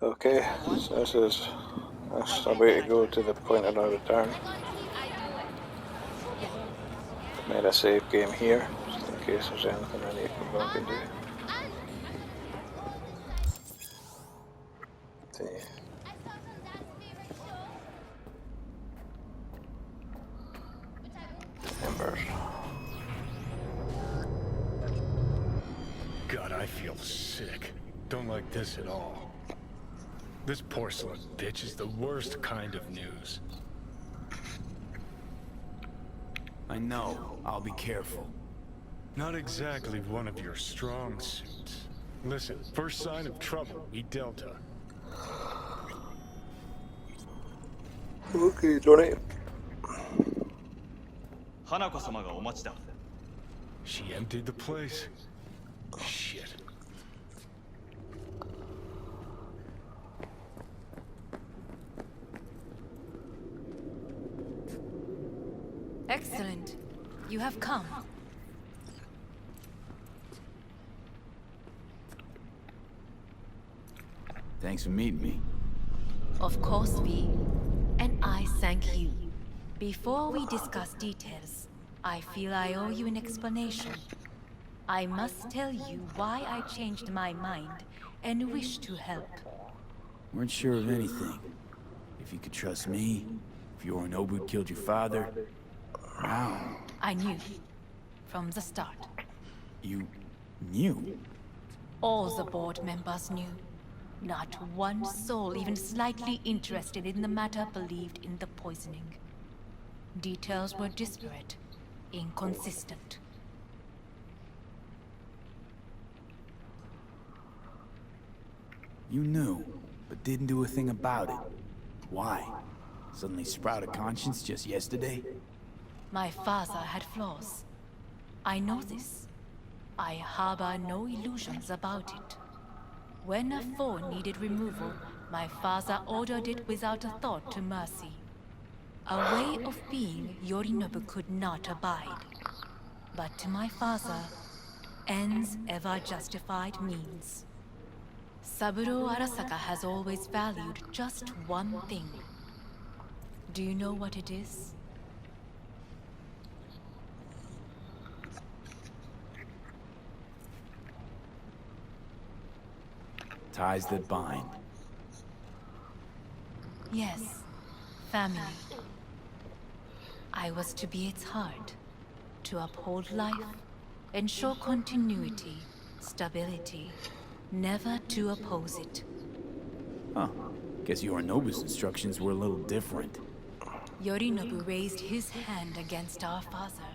Okay, so that's a way to go to the point of no return. Made a save game here, just in case there's anything I need to go back and do. See. Embers. God, I feel sick. Don't like this at all. This porcelain bitch is the worst kind of news. I know. I'll be careful. Not exactly one of your strong suits. Listen, first sign of trouble, we Delta. Okay, donate. She emptied the place. Shit. Excellent. You have come. Thanks for meeting me. Of course, V. And I thank you. Before we discuss details, I feel I owe you an explanation. I must tell you why I changed my mind and wish to help. Weren't sure of anything. If you could trust me, if Yorinobu killed your father. Now, I knew. From the start. you knew? All the board members knew. Not one soul even slightly interested in the matter believed in the poisoning. Details were disparate, inconsistent. You knew, but didn't do a thing about it. Why? Suddenly sprout a conscience just yesterday? My father had flaws. I know this. I harbor no illusions about it. When a foe needed removal, my father ordered it without a thought to mercy. A way of being Yorinobu could not abide. But to my father, ends ever justified means. Saburo Arasaka has always valued just one thing. Do you know what it is? Ties that bind. Yes, family. I was to be its heart, to uphold life, ensure continuity, stability, never to oppose it. Huh. Guess Yorinobu's instructions were a little different. Yorinobu raised his hand against our father,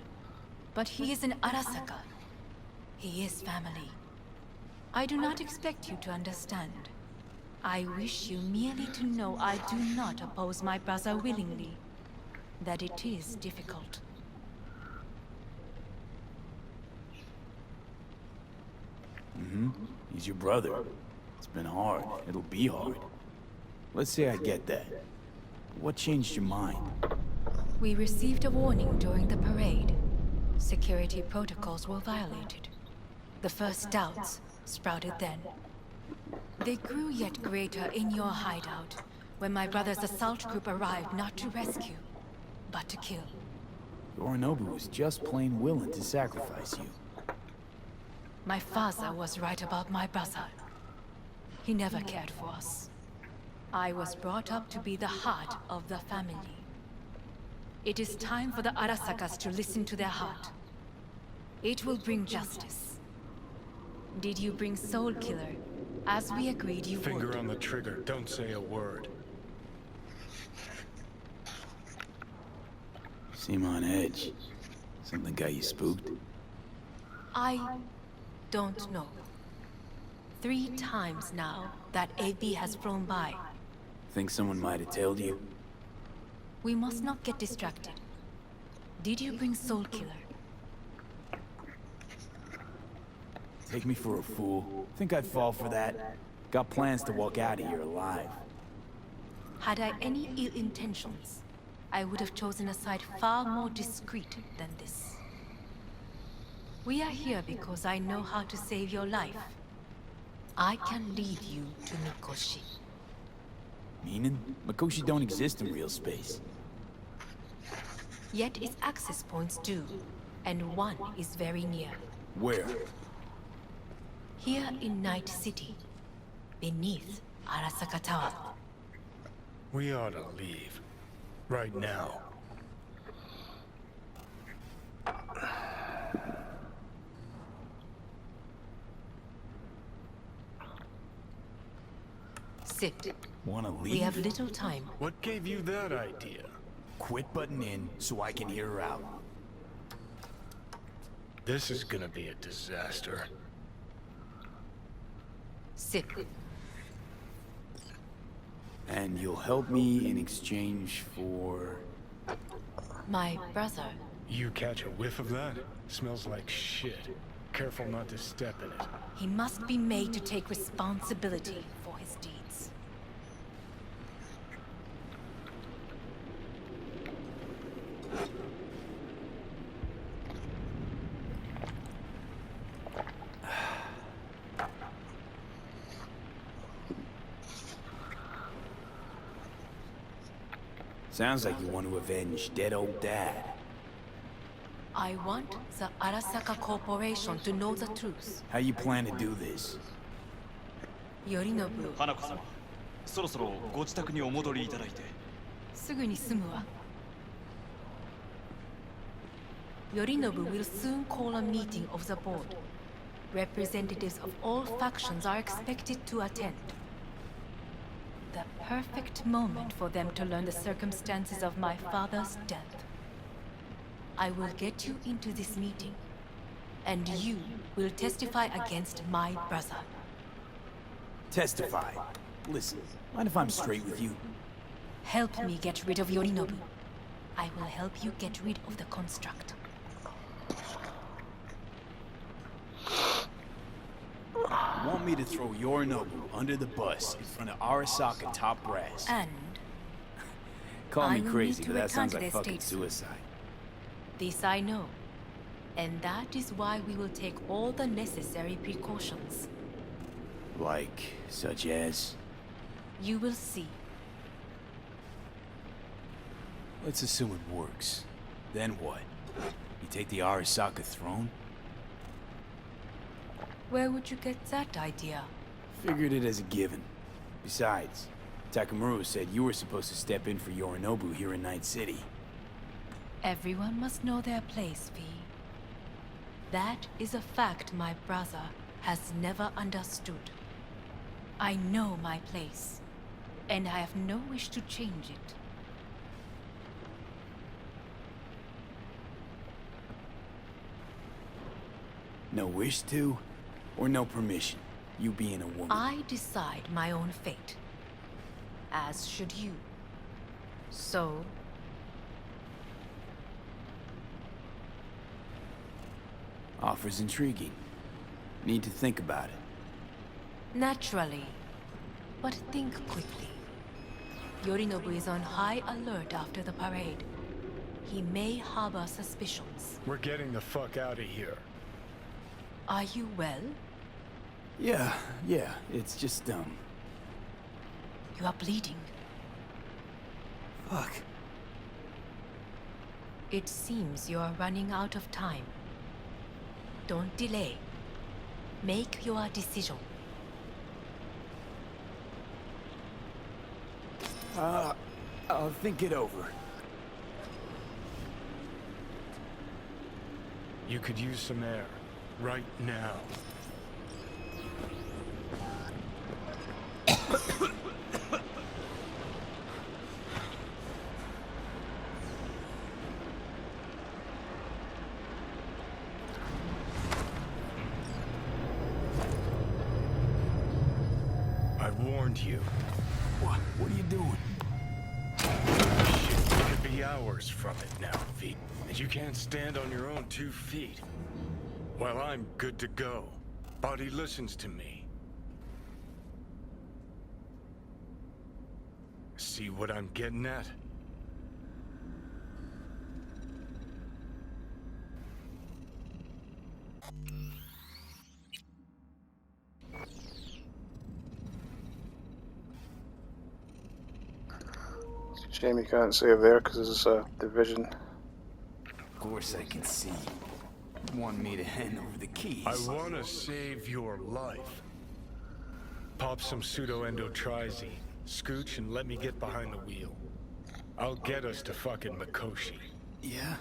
but he is an Arasaka. He is family. I do not expect you to understand. I wish you merely to know I do not oppose my brother willingly. That it is difficult. He's your brother. It's been hard. It'll be hard. Let's say I get that. What changed your mind? We received a warning during the parade. Security protocols were violated. The first doubts sprouted then. They grew yet greater in your hideout, when my brother's assault group arrived not to rescue, but to kill. Yorinobu was just plain willing to sacrifice you. My father was right about my brother. He never cared for us. I was brought up to be the heart of the family. It is time for the Arasakas to listen to their heart. It will bring justice. Did you bring Soul Killer, as we agreed you would? Finger on the trigger, don't say a word. Seem on edge. Something got you spooked? I don't know. 3 times now that AB has flown by. Think someone might have tailed you? We must not get distracted. Did you bring Soul Killer? Take me for a fool. Think I'd fall for that? Got plans to walk out of here alive. Had I any ill intentions, I would have chosen a side far more discreet than this. We are here because I know how to save your life. I can lead you to Mikoshi. Meaning? Mikoshi don't exist in real space. Yet its access points do, and one is very near. Where? Here in Night City, beneath Arasaka Tower. We ought to leave. Right now. Sit. Wanna leave? We have little time. What gave you that idea? Quit butting in so I can hear her out. This is gonna be a disaster. Sit. And you'll help me in exchange for... My brother. You catch a whiff of that? Smells like shit. Careful not to step in it. He must be made to take responsibility for his deeds. Sounds like you want to avenge dead old dad. I want the Arasaka Corporation to know the truth. How you plan to do this? Yorinobu, 花子様、そろそろご自宅にお戻りいただいて。すぐに済むわ。Yorinobu will soon call a meeting of the board. Representatives of all factions are expected to attend. The perfect moment for them to learn the circumstances of my father's death. I will get you into this meeting, and you will testify against my brother. Testify. Listen, mind if I'm straight with you? Help me get rid of Yorinobu. I will help you get rid of the construct. You want me to throw Yorinobu under the bus in front of Arasaka top brass? And Call I me will crazy, need to but that return sounds to like the fucking States. suicide. this I know. And that is why we will take all the necessary precautions. Like, such as? You will see. Let's assume it works. Then what? You take the Arasaka throne? Where would you get that idea? Figured it as a given. Besides, Takamura said you were supposed to step in for Yorinobu here in Night City. Everyone must know their place, V. That is a fact my brother has never understood. I know my place, and I have no wish to change it. No wish to, or no permission? You being a woman. I decide my own fate. As should you. So, Offer's intriguing. Need to think about it. naturally. But think quickly. Yorinobu is on high alert after the parade. He may harbor suspicions. We're getting the fuck out of here. Are you well? Yeah, it's just, You are bleeding. fuck. It seems you are running out of time. Don't delay. Make your decision. I'll think it over. You could use some air. Right now. I warned you. What are you doing? Shit, you could be hours from it now, V. And you can't stand on your own 2 feet. Well, I'm good to go. Body listens to me. See what I'm getting at? Shame you can't save there because there's a division. Of course I can see. You want me to hand over the keys. I want to save your life. Pop some pseudo-endotrizine, scooch, and let me get behind the wheel. I'll get us to fucking Mikoshi. Yeah?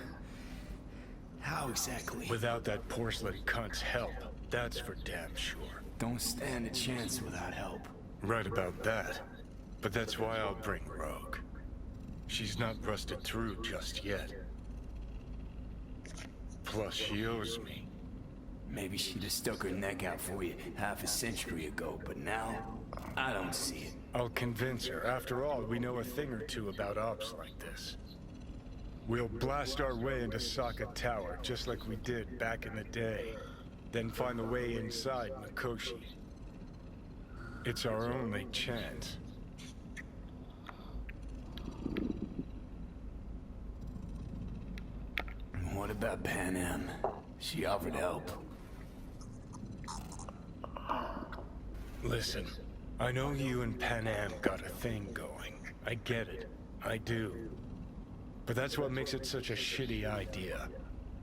How exactly? Without that porcelain cunt's help, that's for damn sure. Don't stand a chance without help. Right about that. But that's why I'll bring Rogue. She's not busted through just yet. Plus, she owes me. Maybe she'd have stuck her neck out for you half a century ago, but now, I don't see it. I'll convince her. After all, we know a thing or two about ops like this. We'll blast our way into Sokka Tower, just like we did back in the day. Then find the way inside Mikoshi. It's our only chance. What about Pan Am? She offered help. Listen, I know you and Pan Am got a thing going. I get it. I do. But that's what makes it such a shitty idea.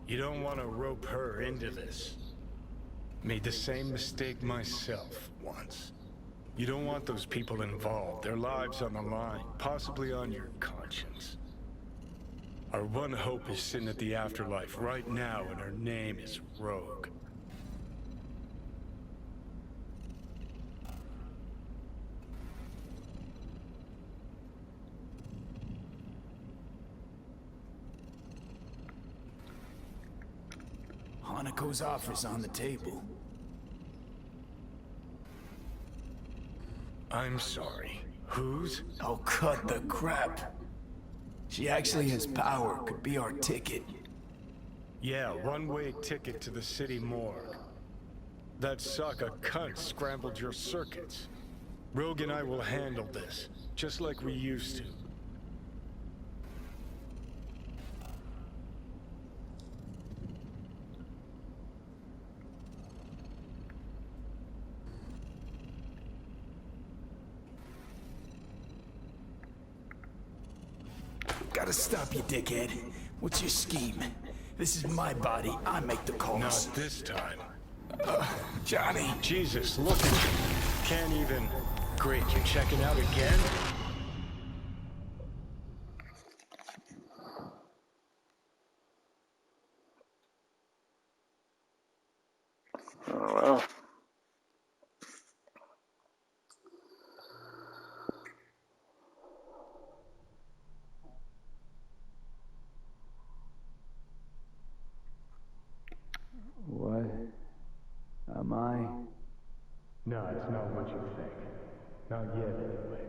You don't want to rope her into this. Made the same mistake myself once. You don't want those people involved, their lives on the line, possibly on your conscience. Our one hope is sitting at the afterlife right now, and her name is Rogue. Hanako's offer's on the table. I'm sorry. Whose? Oh, cut the crap. She actually has power, could be our ticket. Yeah, one-way ticket to the city morgue. That Sokka cunt scrambled your circuits. Rogue and I will handle this, just like we used to. Gotta stop you, dickhead. What's your scheme? This is my body. I make the calls. Not this time. Johnny. Jesus, look at you. Can't even... Great, you're checking out again? Oh well. What am I? No, it's not what you think. Not yet, anyway.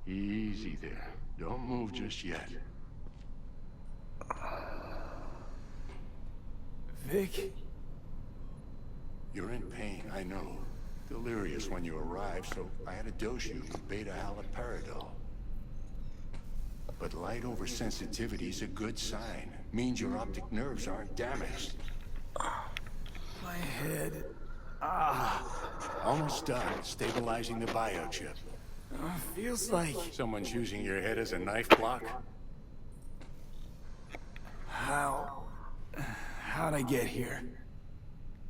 Easy there. Don't move just yet. Vic? You're in pain, I know. Delirious when you arrived, so I had to dose you with beta-haloperidol. But light oversensitivity is a good sign. Means your optic nerves aren't damaged. My head. Almost done stabilizing the biochip. Feels like... Someone's using your head as a knife block? How'd I get here?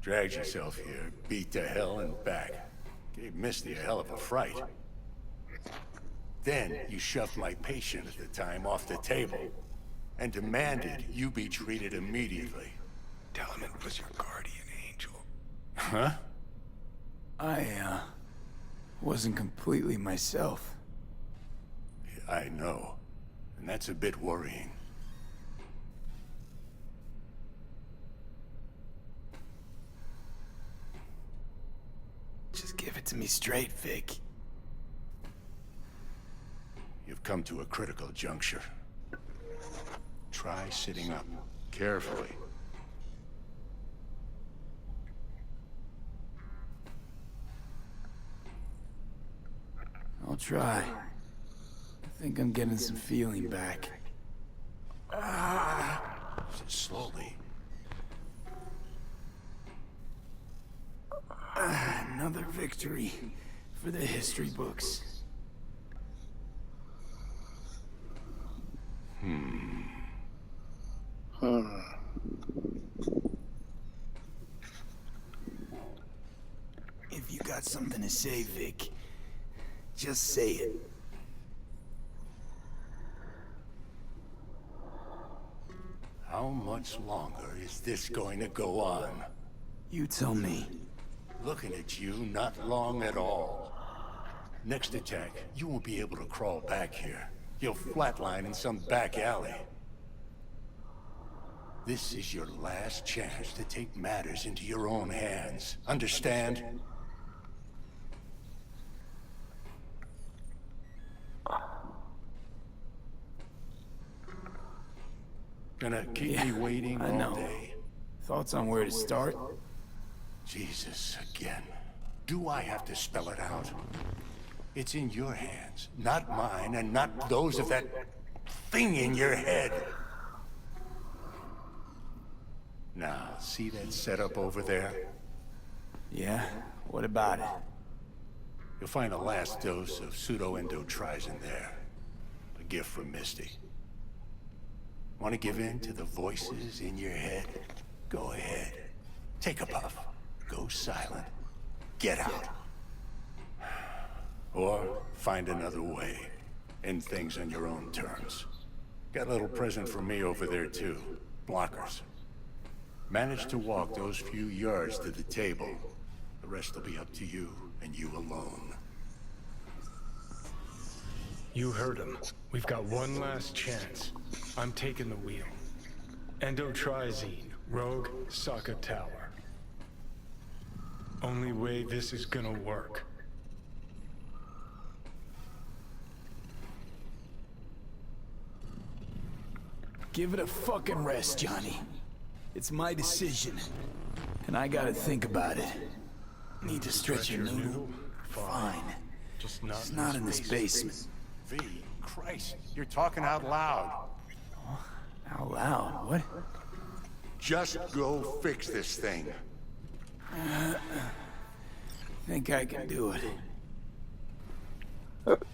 Dragged yourself here, beat to hell and back. Gave Misty a hell of a fright. Then you shoved my patient at the time off the table and demanded you be treated immediately. Tell him it was your guardian angel. Huh? I, wasn't completely myself. I know. And that's a bit worrying. Just give it to me straight, Vic. You've come to a critical juncture. Try sitting up, carefully. I'll try. I think I'm getting some feeling back. Slowly. Another victory for the history books. If you got something to say, Vic, just say it. How much longer is this going to go on? You tell me. Looking at you, not long at all. Next attack, you won't be able to crawl back here. You'll flatline in some back alley. This is your last chance to take matters into your own hands. Understand? Gonna keep me waiting I all know. day. Thoughts on where to start? Jesus, again. Do I have to spell it out? It's in your hands, not mine, and not those of that thing in your head. Now, see that setup over there? Yeah? What about it? You'll find the last dose of pseudo-endotrizin there. A gift from Misty. Want to give in to the voices in your head? Go ahead. Take a puff. Go silent. Get out. Or find another way. End things on your own terms. Got a little present for me over there too. Blockers. Manage to walk those few yards to the table. The rest will be up to you, and you alone. You heard him. We've got one last chance. I'm taking the wheel. Endotrizine, Rogue, Sokka Tower. Only way this is gonna work. Give it a fucking rest, Johnny. It's my decision. And I gotta think about it. Need to stretch your noodle? Fine. Just not, It's not in this basement. V, Christ, you're talking out loud. Out loud, what? Just go fix this thing. Think I can do it.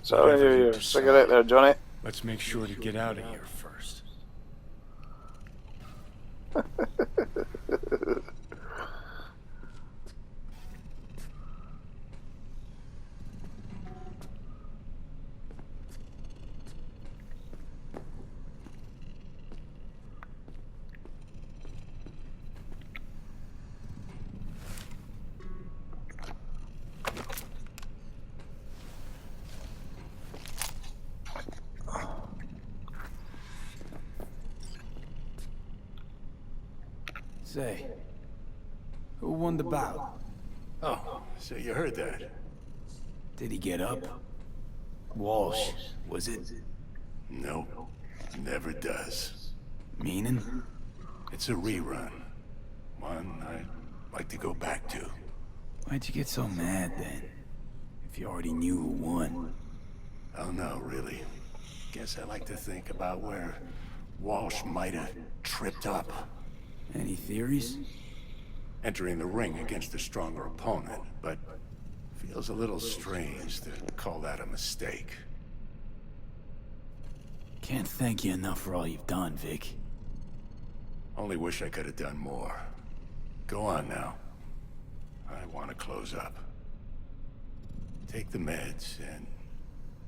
So I hear your cigarette there, Johnny. Let's make sure to get out of here first. Say, who won the bout? Oh, so you heard that? Did he get up? Walsh, was it? Nope, never does. Meaning? It's a rerun. One I'd like to go back to. Why'd you get so mad then? If you already knew who won. Oh no, really. Guess I like to think about where Walsh might have tripped up. Any theories? Entering the ring against a stronger opponent, but feels a little strange to call that a mistake. Can't thank you enough for all you've done, Vic. Only wish I could have done more. Go on now. I want to close up. Take the meds and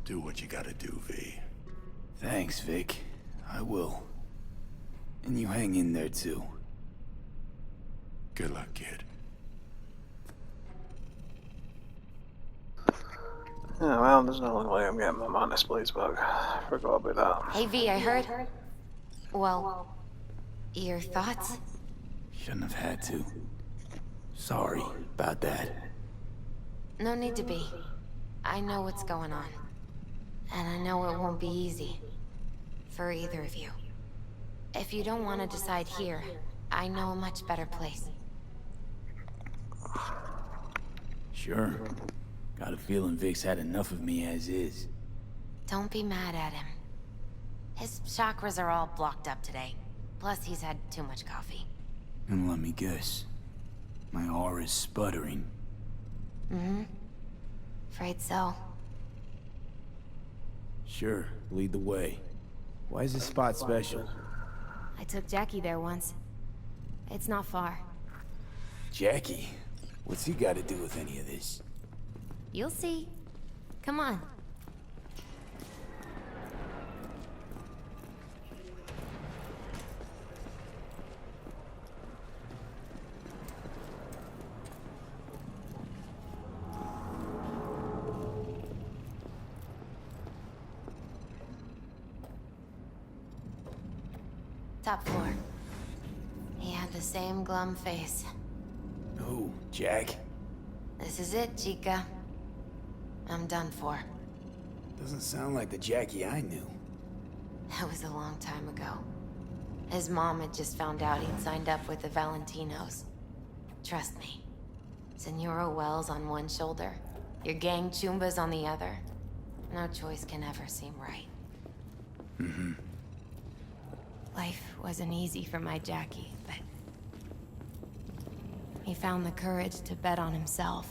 do what you gotta do, V. Thanks, Vic. I will. And you hang in there too. Good luck, kid. Yeah, well, there's no way I'm getting my mana splits back. Forgot about that. Hey V, I heard. Well, your thoughts? Shouldn't have had to. Sorry about that. No need to be. I know what's going on. And I know it won't be easy. For either of you. If you don't want to decide here, I know a much better place. Sure. Got a feeling Vic's had enough of me as is. Don't be mad at him. His chakras are all blocked up today. Plus, he's had too much coffee. And let me guess. My aura's sputtering. Mm-hmm. Afraid so. Sure, lead the way. Why is this spot special? I took Jackie there once. It's not far. Jackie? What's he got to do with any of this? You'll see. Come on. Top floor. He had the same glum face. Who? Jack? This is it, Chica. I'm done for. Doesn't sound like the Jackie I knew. That was a long time ago. His mom had just found out he'd signed up with the Valentinos. Trust me. Senora Wells on one shoulder, your gang Chumbas on the other. No choice can ever seem right. Mm-hmm. Life wasn't easy for my Jackie, but he found the courage to bet on himself.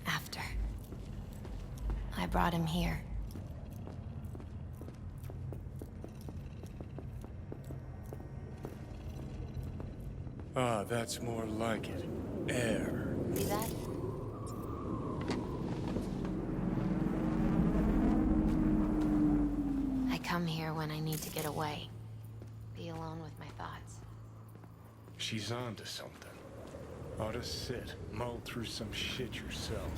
After I brought him here. Ah, that's more like it. Air. See that? I come here when I need to get away. Be alone with my thoughts. She's onto something. Ought to sit, mull through some shit yourself.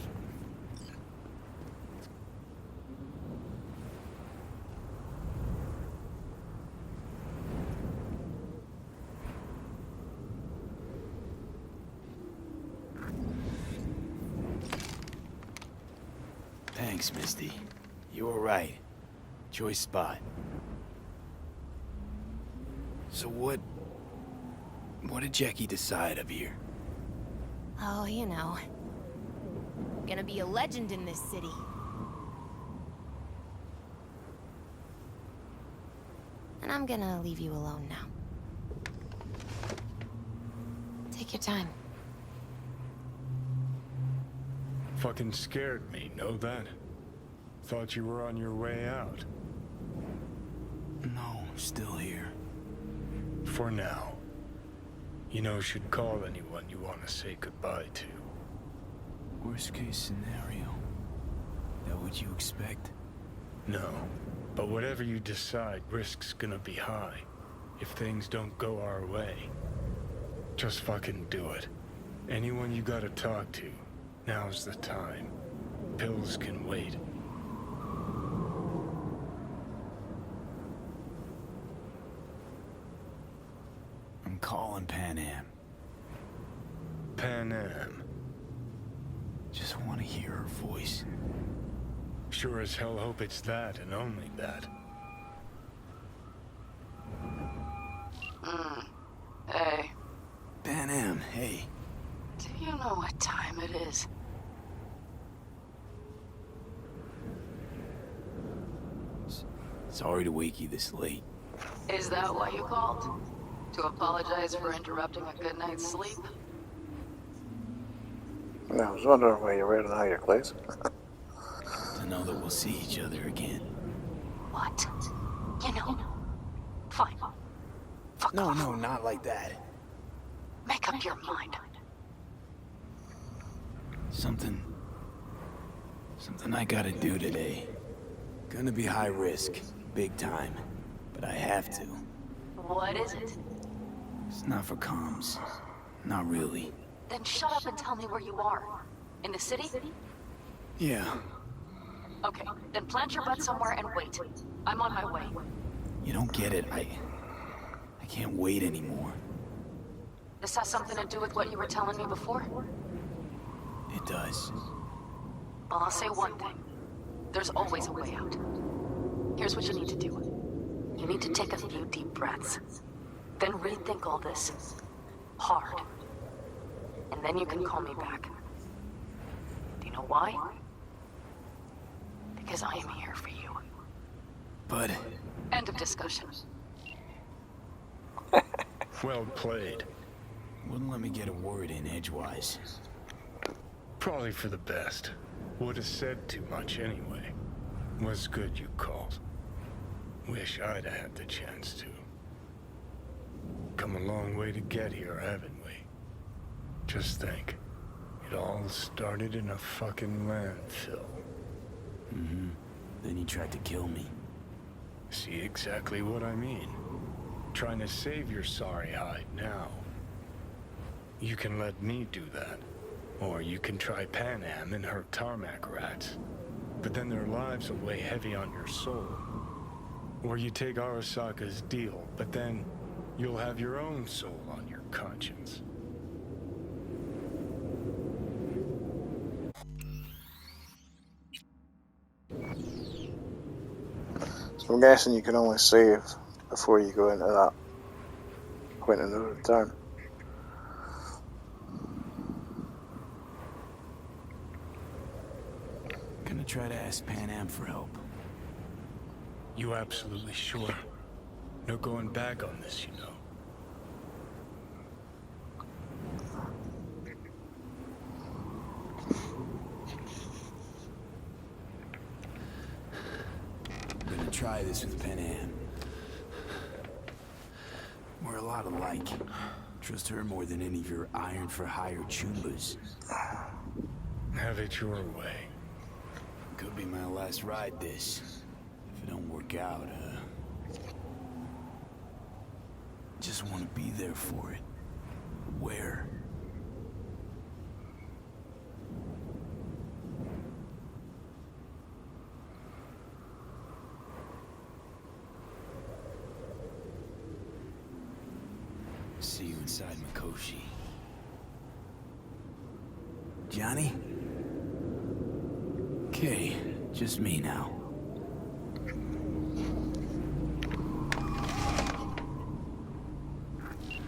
Thanks, Misty. You were right. Choice spot. So what did Jackie decide up here? Oh, you know. Gonna be a legend in this city. And I'm gonna leave you alone now. Take your time. Fucking scared me, know that? Thought you were on your way out. No, still here. For now. You know, should call anyone you want to say goodbye to. Worst case scenario. That what you expect? No. But whatever you decide, risk's gonna be high. If things don't go our way. Just fucking do it. Anyone you gotta talk to, now's the time. Pills can wait. I'm calling Pan Am. Pan Am. Just want to hear her voice. Sure as hell hope it's that and only that. Hey, Pan Am, hey. do you know what time it is? Sorry to wake you this late. Is that why you called? To apologize for interrupting a good night's sleep? I was wondering why you're writing out your place. To know that we'll see each other again. What? You know? Fine. Fuck No, off. no, not like that. Make up your mind. Something I gotta do today. Gonna be high risk, big time. But I have to. What is it? It's not for comms. Not really. Then shut up and tell me where you are. In the city? Yeah, Okay, then plant your butt somewhere and wait. I'm on my way. you don't get it. I can't wait anymore. This has something to do with what you were telling me before? It does. Well, I'll say one thing. There's always a way out. Here's what you need to do. You need to take a few deep breaths. Then rethink all this. Hard. And then you can call me back. Do you know why? Because I am here for you. But End of discussion. Well played. wouldn't let me get a word in edgewise. Probably for the best. Would have said too much anyway. Was good you called. Wish I'd had the chance to. Come a long way to get here, haven't we? Just think. It all started in a fucking landfill. Mm-hmm. Then he tried to kill me. See exactly what I mean? Trying to save your sorry hide now. You can let me do that. Or you can try Pan Am and her tarmac rats. But then their lives will weigh heavy on your soul. Or you take Arasaka's deal, but then you'll have your own soul on your conscience. So I'm guessing you can only save before you go into that point of no return. Gonna try to ask Pan Am for help. You absolutely sure? No going back on this, you know. I'm gonna try this with Pan Am. We're a lot alike. Trust her more than any of your iron-for-hire chumbas. Have it your way. Could be my last ride, this. If it don't work out, just want to be there for it. Where? See you inside Mikoshi. Johnny? Okay, just me now.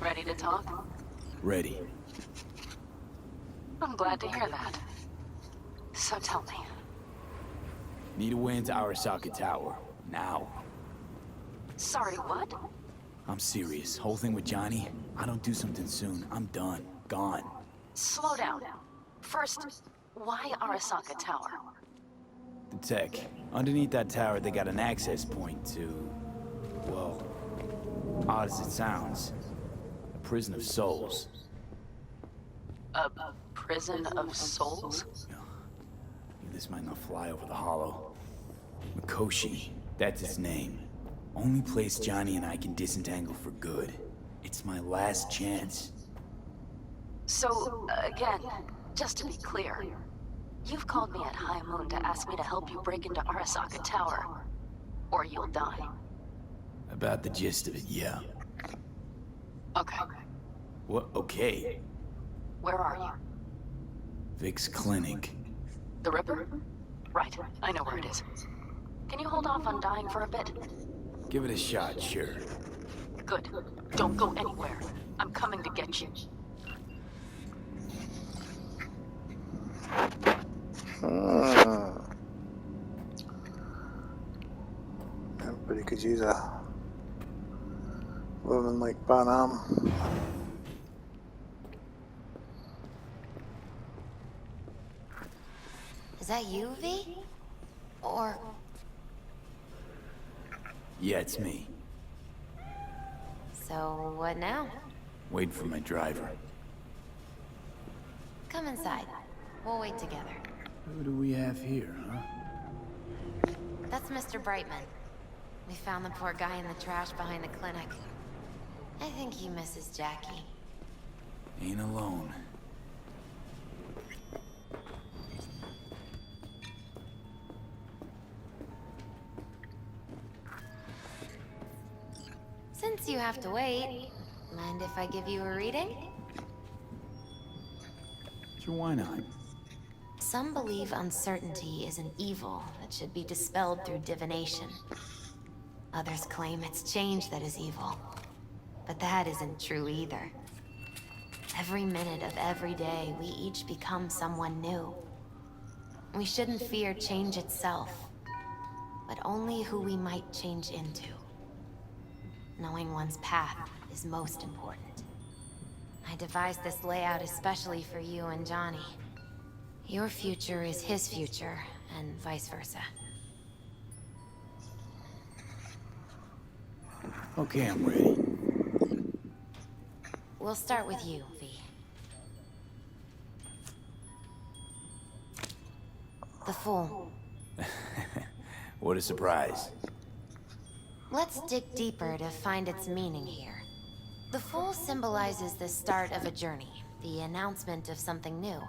Ready to talk? Ready. I'm glad to hear that. So tell me. Need a way into Arasaka Tower. Now. Sorry, what? I'm serious. Whole thing with Johnny, I don't do something soon, I'm done. Gone. Slow down. First, why Arasaka Tower? The tech. Underneath that tower, they got an access point to... well, odd as it sounds. A prison of souls. A prison of souls? This might not fly over the hollow. Mikoshi, that's his name. Only place Johnny and I can disentangle for good. It's my last chance. So, again, just to be clear, you've called me at High Moon to ask me to help you break into Arasaka Tower, or you'll die. About the gist of it, yeah. Okay. What? Okay. Where are you? Vic's clinic. The Ripper? Right, I know where it is. Can you hold off on dying for a bit? Give it a shot, sure. Good. Don't go anywhere. I'm coming to get you. Everybody could use a woman like Pan Am. Is that you, V? Or... Yeah, it's me. so what now? Waiting for my driver. Come inside. We'll wait together. Who do we have here, huh? That's Mr. Brightman. We found the poor guy in the trash behind the clinic. I think he misses Jackie. Ain't alone. Since you have to wait, mind if I give you a reading? Sure, why not? Some believe uncertainty is an evil that should be dispelled through divination. Others claim it's change that is evil. But that isn't true either. Every minute of every day, we each become someone new. We shouldn't fear change itself, but only who we might change into. Knowing one's path is most important. I devised this layout especially for you and Johnny. Your future is his future, and vice versa. Okay, I'm ready. We'll start with you, V. The Fool. What a surprise. Let's dig deeper to find its meaning here. The Fool symbolizes the start of a journey, the announcement of something new.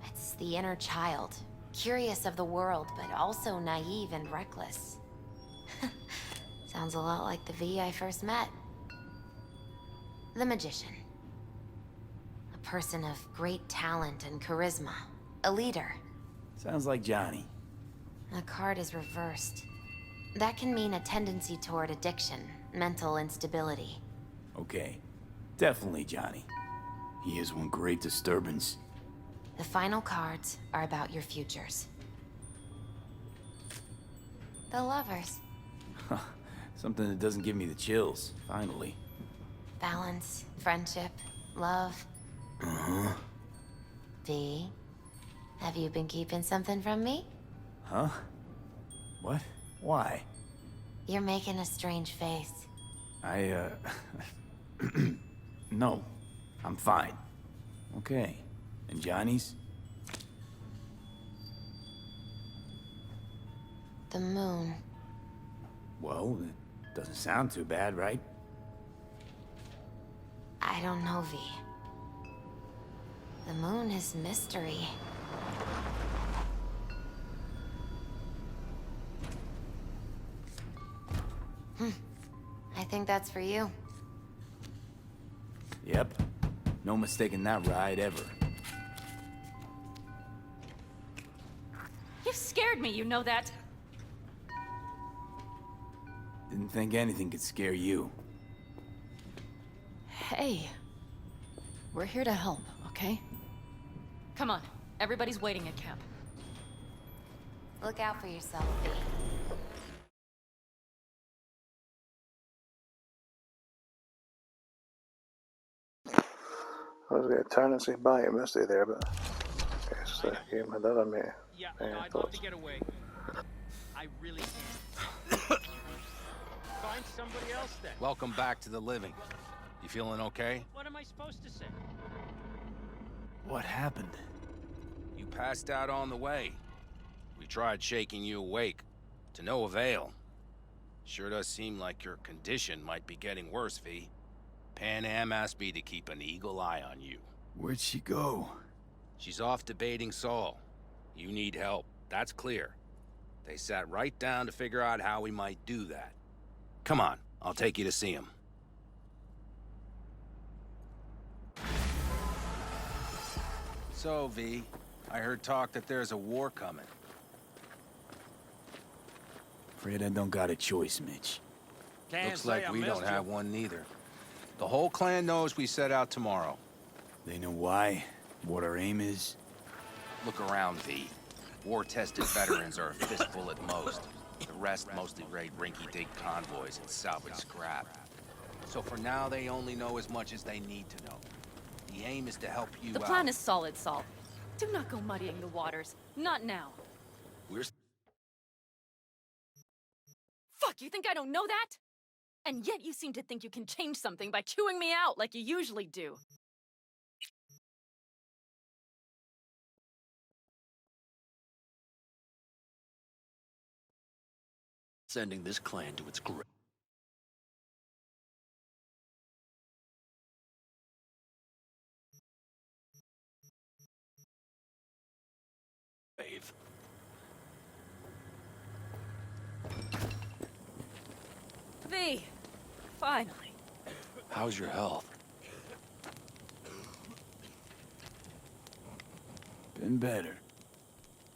It's the inner child, curious of the world, but also naive and reckless. Sounds a lot like the V I first met. The Magician. A person of great talent and charisma. A leader. Sounds like Johnny. The card is reversed. That can mean a tendency toward addiction, mental instability. Okay. Definitely Johnny. He is one great disturbance. The final cards are about your futures. The Lovers. Something that doesn't give me the chills, finally. Balance, friendship, love. Uh-huh. V, have you been keeping something from me? Huh? What? Why? You're making a strange face. No. I'm fine. Okay. And Johnny's? The moon. Well, it doesn't sound too bad, right? I don't know, V. The moon is mystery. I think that's for you. Yep. No mistaking that ride ever. You scared me, you know that? Didn't think anything could scare you. Hey. We're here to help, okay? Come on. Everybody's waiting at camp. Look out for yourself, V. I was going to turn and say bye to Misty there, but I guess the game had other me. Yeah, no, I'd love to get away. I really can't. Find somebody else then. Welcome back to the living. You feeling okay? What am I supposed to say? What happened? You passed out on the way. We tried shaking you awake. To no avail. Sure does seem like your condition might be getting worse, V. Pan Am asked me to keep an eagle eye on you. Where'd she go? She's off debating Saul. You need help. That's clear. They sat right down to figure out how we might do that. Come on, I'll take you to see him. So, V, I heard talk that there's a war coming. Afraid I don't got a choice, Mitch. Looks like we don't have one neither. The whole clan knows we set out tomorrow. They know why? What our aim is? Look around, V. War-tested veterans are a fistful at most. The rest mostly raid rinky-dink convoys and salvage scrap. So for now, they only know as much as they need to know. The aim is to help you out. The plan is solid, Saul. Do not go muddying the waters. Not now. We're... Fuck, you think I don't know that? And yet you seem to think you can change something by chewing me out like you usually do. Sending this clan to its grave. V, finally. How's your health? Been better.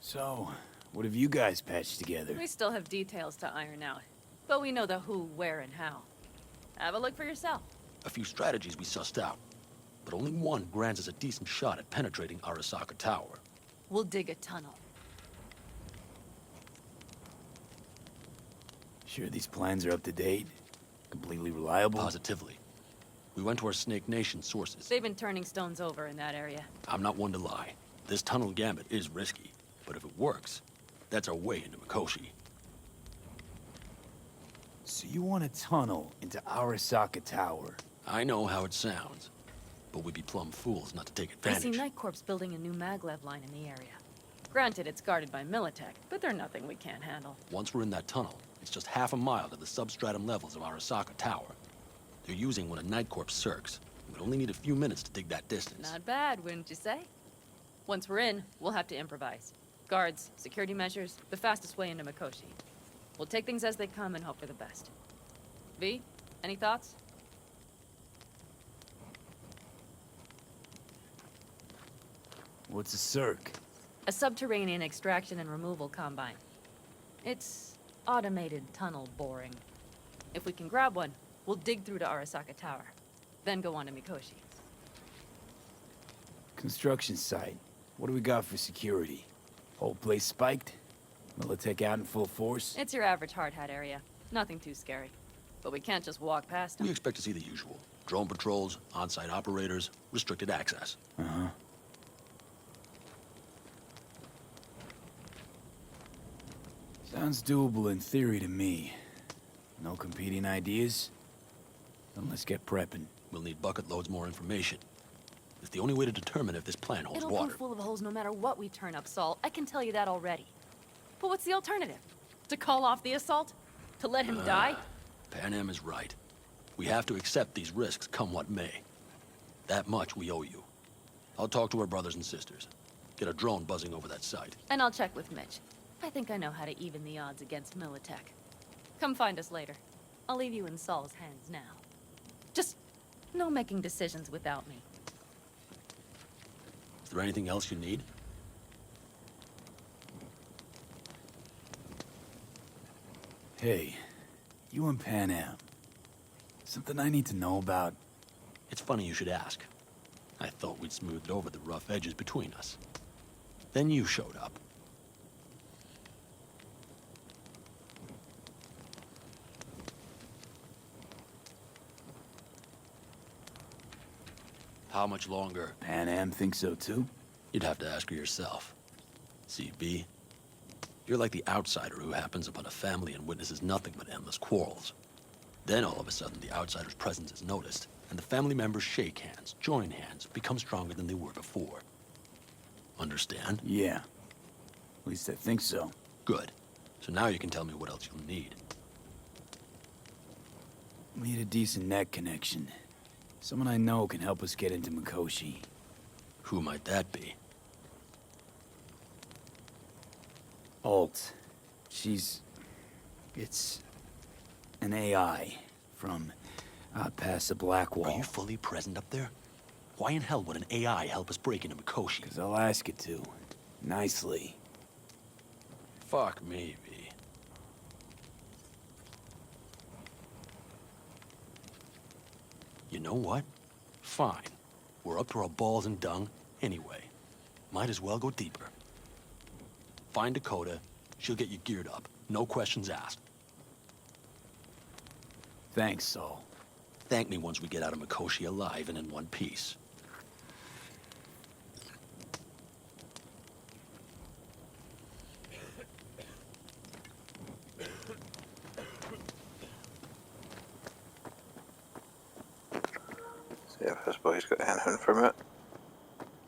So, what have you guys patched together? We still have details to iron out, but we know the who, where, and how. Have a look for yourself. A few strategies we sussed out, but only one grants us a decent shot at penetrating Arasaka Tower. We'll dig a tunnel. Sure these plans are up to date? Completely reliable? Positively. We went to our Snake Nation sources. They've been turning stones over in that area. I'm not one to lie. This tunnel gambit is risky, but if it works, that's our way into Mikoshi. So you want a tunnel into Arasaka Tower? I know how it sounds, but we'd be plumb fools not to take I advantage. see Night Corp's building a new maglev line in the area. Granted, it's guarded by Militech, but they're nothing we can't handle. Once we're in that tunnel, it's just half a mile to the substratum levels of Arasaka Tower. They're using one of Night Corp's circs. We'd only need a few minutes to dig that distance. Not bad, wouldn't you say? Once we're in, we'll have to improvise. Guards, security measures, the fastest way into Mikoshi. We'll take things as they come and hope for the best. V, any thoughts? What's a circ? A subterranean extraction and removal combine. It's automated tunnel boring. If we can grab one, we'll dig through to Arasaka Tower, then go on to Mikoshi. Construction site. What do we got for security? Whole place spiked? Militech out in full force? It's your average hard hat area. Nothing too scary. But we can't just walk past them. We expect to see the usual. Drone patrols, on-site operators, restricted access. Uh-huh. Sounds doable in theory to me. No competing ideas? Then let's get prepping. We'll need bucket loads more information. It's the only way to determine if this plan holds It'll water. be full of holes no matter what we turn up, Saul. I can tell you that already. But what's the alternative? To call off the assault? To let him die? Pan Am is right. We have to accept these risks, come what may. That much we owe you. I'll talk to our brothers and sisters. Get a drone buzzing over that site. And I'll check with Mitch. I think I know how to even the odds against Militech. Come find us later. I'll leave you in Saul's hands now. Just no making decisions without me. Is there anything else you need? Hey, you and Pan Am. Something I need to know about? It's funny you should ask. I thought we'd smoothed over the rough edges between us. Then you showed up. How much longer? Pan Am thinks so too? You'd have to ask her yourself. See, B, you're like the outsider who happens upon a family and witnesses nothing but endless quarrels. Then all of a sudden the outsider's presence is noticed, and the family members shake hands, join hands, become stronger than they were before. Understand? Yeah. At least I think so. Good. So now you can tell me what else you'll need. Need a decent net connection. Someone I know can help us get into Mikoshi. Who might that be? Alt. It's an AI from past the Black Wall. Are you fully present up there? Why in hell would an AI help us break into Mikoshi? Because I'll ask it to. Nicely. Fuck me, V. You know what? Fine. We're up to our balls in dung anyway. Might as well go deeper. Find Dakota. She'll get you geared up. No questions asked. Thanks, Saul. Thank me once we get out of Mikoshi alive and in one piece. See if this boy's got anything from it.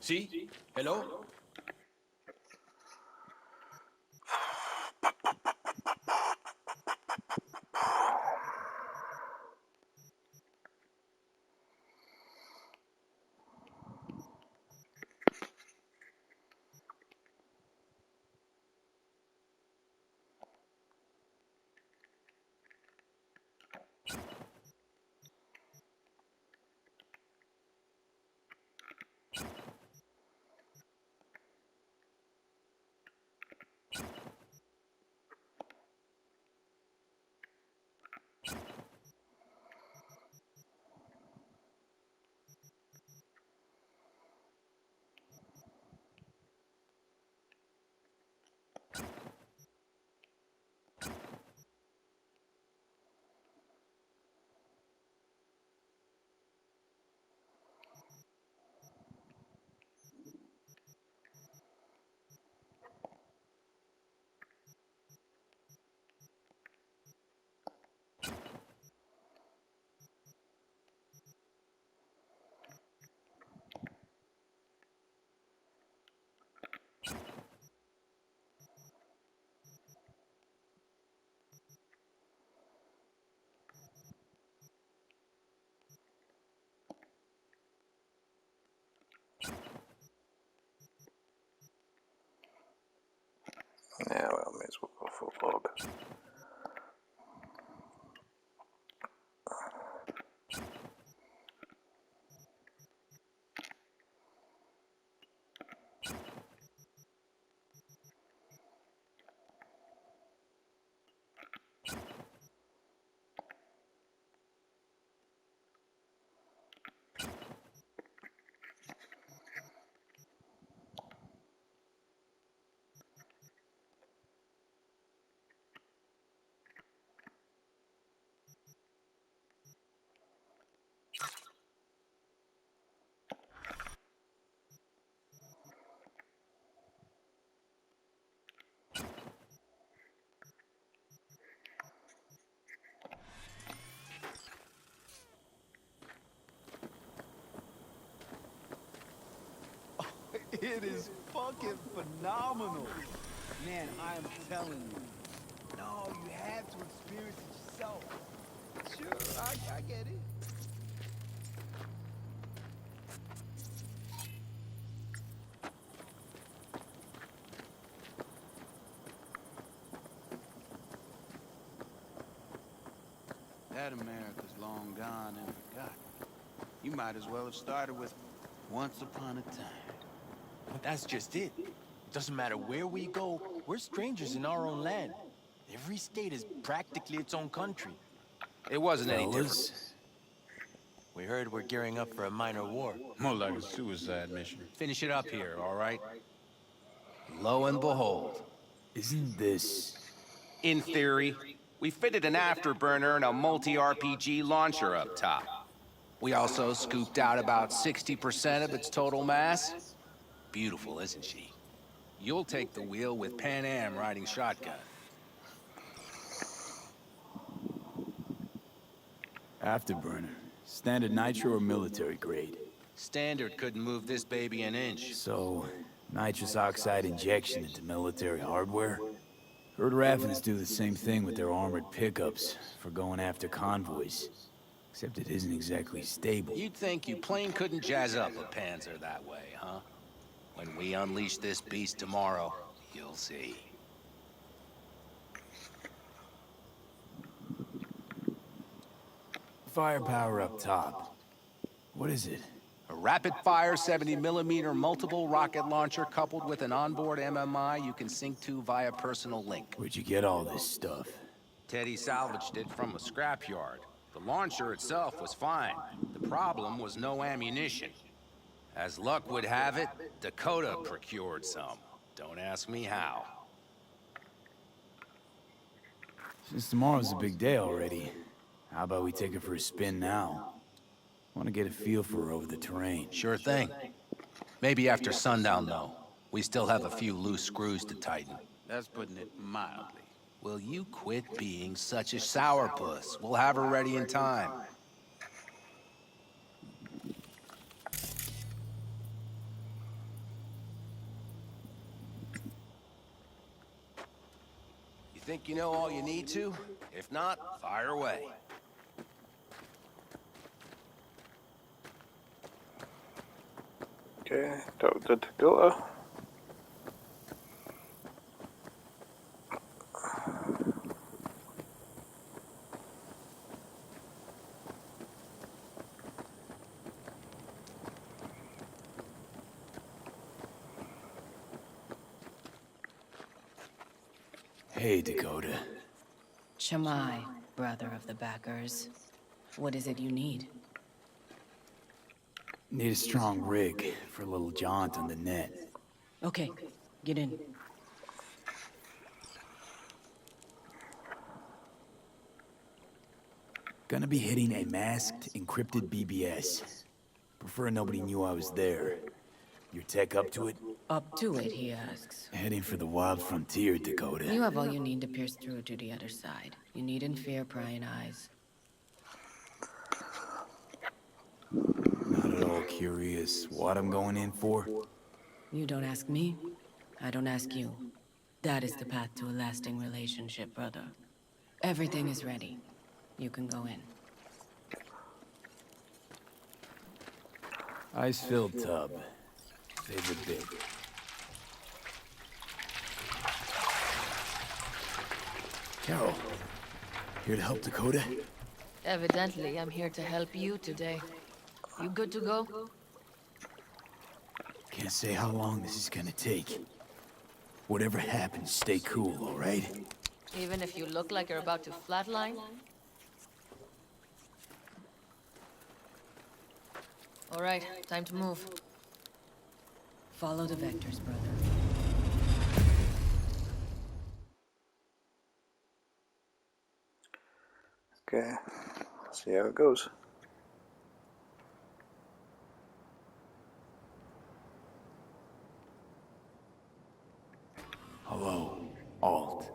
See? Hello? Yeah, well, may as well go full log. It is fucking phenomenal. Man, I am telling you. No, you have to experience it yourself. Sure, I get it. That America's long gone and forgotten. You might as well have started with Once Upon a Time. But that's just it. It doesn't matter where we go, we're strangers in our own land. Every state is practically its own country. It wasn't any different. We heard we're gearing up for a minor war. More like a suicide mission. Finish it up here, all right? Lo and behold. Isn't this... In theory, we fitted an afterburner and a multi-RPG launcher up top. We also scooped out about 60% of its total mass. Beautiful, isn't she? You'll take the wheel with Pan Am riding shotgun. Afterburner. Standard nitro or military grade? Standard couldn't move this baby an inch. So, nitrous oxide injection into military hardware? Heard Raffens do the same thing with their armored pickups for going after convoys. Except it isn't exactly stable. You'd think you plain couldn't jazz up a Panzer that way, huh? When we unleash this beast tomorrow, you'll see. Firepower up top. What is it? A rapid-fire 70mm multiple rocket launcher coupled with an onboard MMI you can sync to via personal link. Where'd you get all this stuff? Teddy salvaged it from a scrapyard. The launcher itself was fine. The problem was no ammunition. As luck would have it, Dakota procured some. Don't ask me how. Since tomorrow's a big day already, how about we take her for a spin now? Want to get a feel for her over the terrain. Sure thing. Maybe after sundown, though. We still have a few loose screws to tighten. That's putting it mildly. Will you quit being such a sourpuss? We'll have her ready in time. You think you know all you need to? If not, fire away. Okay, Dr. Dakota. Hey, Dakota. Shamai, brother of the backers. What is it you need? Need a strong rig for a little jaunt on the net. Okay, get in. Gonna be hitting a masked, encrypted BBS. Prefer nobody knew I was there. Your tech up to it? Up to it, he asks. Heading for the wild frontier, Dakota. You have all you need to pierce through to the other side. You needn't fear prying eyes. Not at all curious what I'm going in for? You don't ask me, I don't ask you. That is the path to a lasting relationship, brother. Everything is ready. You can go in. Ice-filled tub. Favorite bit. Carol, here to help Dakota? Evidently, I'm here to help you today. You good to go? Can't say how long this is gonna take. Whatever happens, stay cool, all right? Even if you look like you're about to flatline? All right, time to move. Follow the vectors, brother. Okay, see how it goes. Hello, Alt.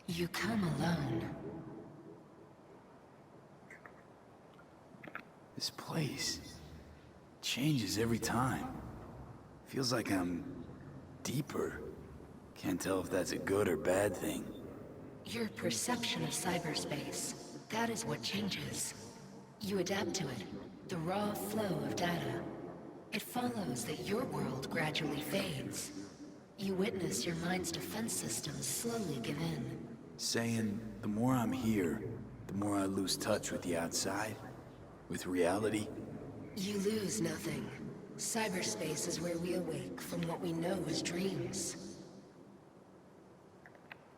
You come alone. This place changes every time. Feels like I'm deeper. Can't tell if that's a good or bad thing. Your perception of cyberspace, that is what changes. You adapt to it, the raw flow of data. It follows that your world gradually fades. You witness your mind's defense systems slowly give in. Saying the more I'm here, the more I lose touch with the outside, with reality. You lose nothing. Cyberspace is where we awake from what we know as dreams.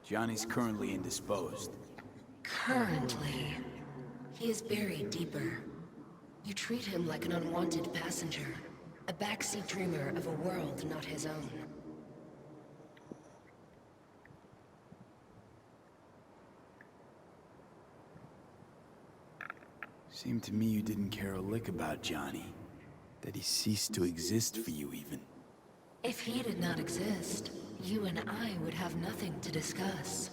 Johnny's currently indisposed. Currently. He is buried deeper. You treat him like an unwanted passenger, a backseat dreamer of a world not his own. Seemed to me you didn't care a lick about Johnny. That he ceased to exist for you, even. If he did not exist, you and I would have nothing to discuss.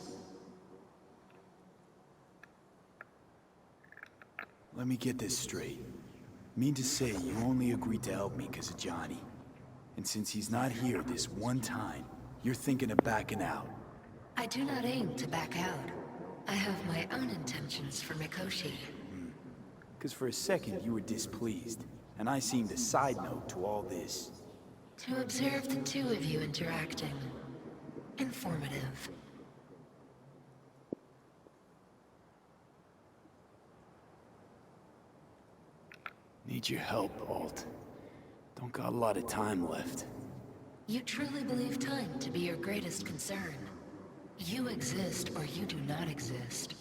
Let me get this straight. Mean to say you only agreed to help me because of Johnny. And since he's not here this one time, you're thinking of backing out. I do not aim to back out. I have my own intentions for Mikoshi. Because for a second you were displeased, and I seemed a side note to all this. To observe the two of you interacting. Informative. Need your help, Alt. Don't got a lot of time left. You truly believe time to be your greatest concern. You exist or you do not exist.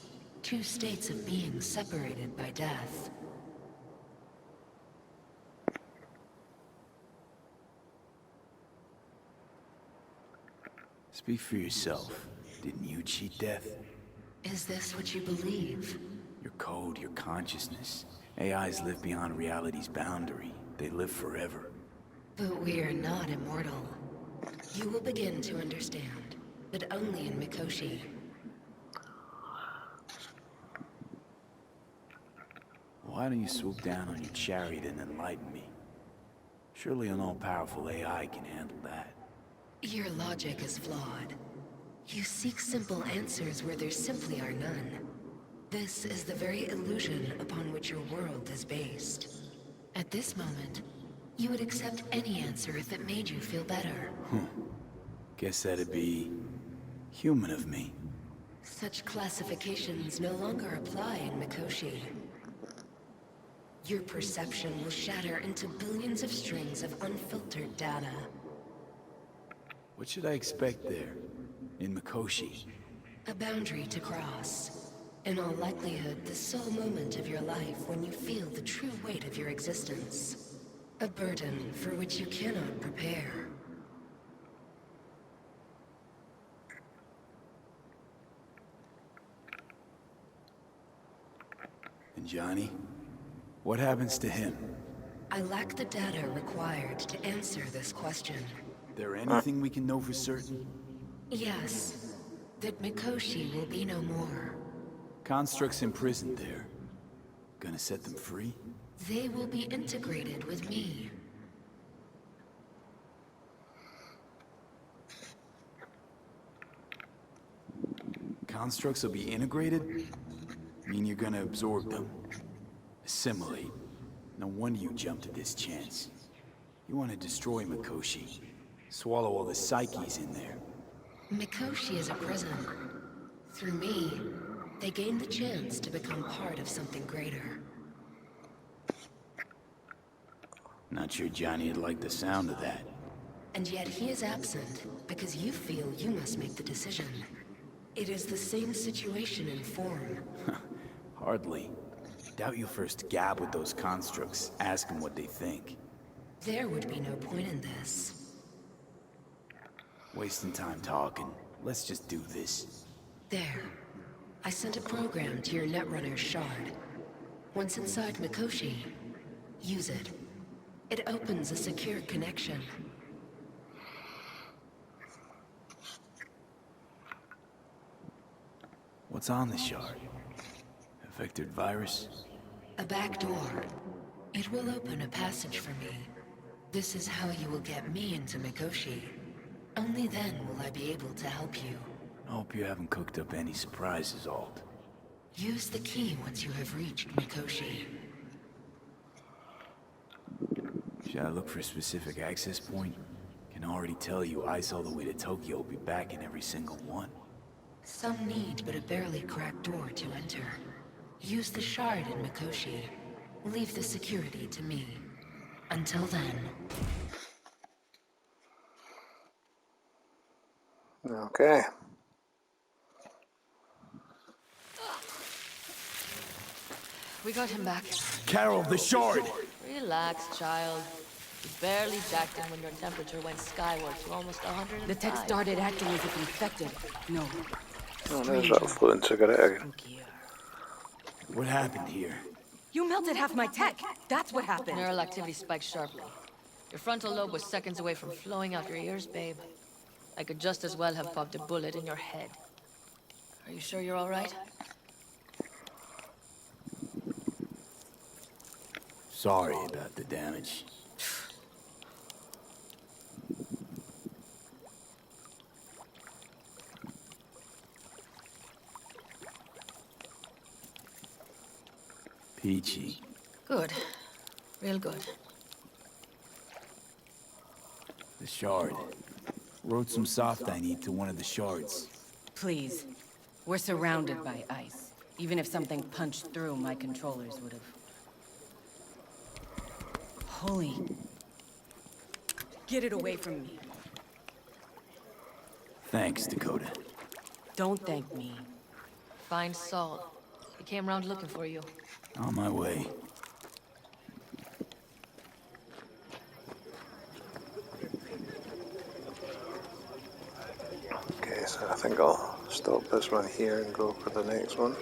Two states of being separated by death. Speak for yourself. Didn't you cheat death? Is this what you believe? Your code, your consciousness. AIs live beyond reality's boundary. They live forever. But we are not immortal. You will begin to understand, but only in Mikoshi. Why don't you swoop down on your chariot and enlighten me? Surely an all-powerful AI can handle that. Your logic is flawed. You seek simple answers where there simply are none. This is the very illusion upon which your world is based. At this moment, you would accept any answer if it made you feel better. Guess that'd be human of me. Such classifications no longer apply in Mikoshi. Your perception will shatter into billions of strings of unfiltered data. What should I expect there, in Mikoshi? A boundary to cross. In all likelihood, the sole moment of your life when you feel the true weight of your existence. A burden for which you cannot prepare. And Johnny? What happens to him? I lack the data required to answer this question. There anything we can know for certain? Yes. That Mikoshi will be no more. Constructs imprisoned there. Gonna set them free? They will be integrated with me. Constructs will be integrated? Mean you're gonna absorb them. Assimilate. No wonder you jumped at this chance. You want to destroy Mikoshi. Swallow all the psyches in there. Mikoshi is a prison. Through me, they gain the chance to become part of something greater. Not sure Johnny'd like the sound of that. And yet he is absent because you feel you must make the decision. It is the same situation in form. Hardly. Doubt you first gab with those constructs, ask them what they think. There would be no point in this. Wasting time talking. Let's just do this. There. I sent a program to your Netrunner's shard. Once inside Mikoshi, use it. It opens a secure connection. What's on the shard? A vectored virus? A back door. It will open a passage for me. This is how you will get me into Mikoshi. Only then will I be able to help you. I hope you haven't cooked up any surprises, Alt. Use the key once you have reached Mikoshi. Should I look for a specific access point? Can already tell you ice all the way to Tokyo will be back in every single one. Some need but a barely cracked door to enter. Use the shard in Mikoshi. Leave the security to me. Until then. Okay. We got him back. Carol, the shard! Relax, child. You barely jacked him when your temperature went skyward to almost 105. The tech started acting as if infected. No. Oh, there's that floating cigarette again. What happened here? You melted half my tech. That's what happened. Neural activity spiked sharply. Your frontal lobe was seconds away from flowing out your ears, babe. I could just as well have popped a bullet in your head. Are you sure you're all right? Sorry about the damage. Peachy. Good. Real good. The shard. Wrote some soft I need to one of the shards. Please. We're surrounded by ice. Even if something punched through, my controllers would have. Holy. Get it away from me. Thanks, Dakota. Don't thank me. Find Saul. He came round looking for you. On my way. Okay, so I think I'll stop this one here and go for the next one.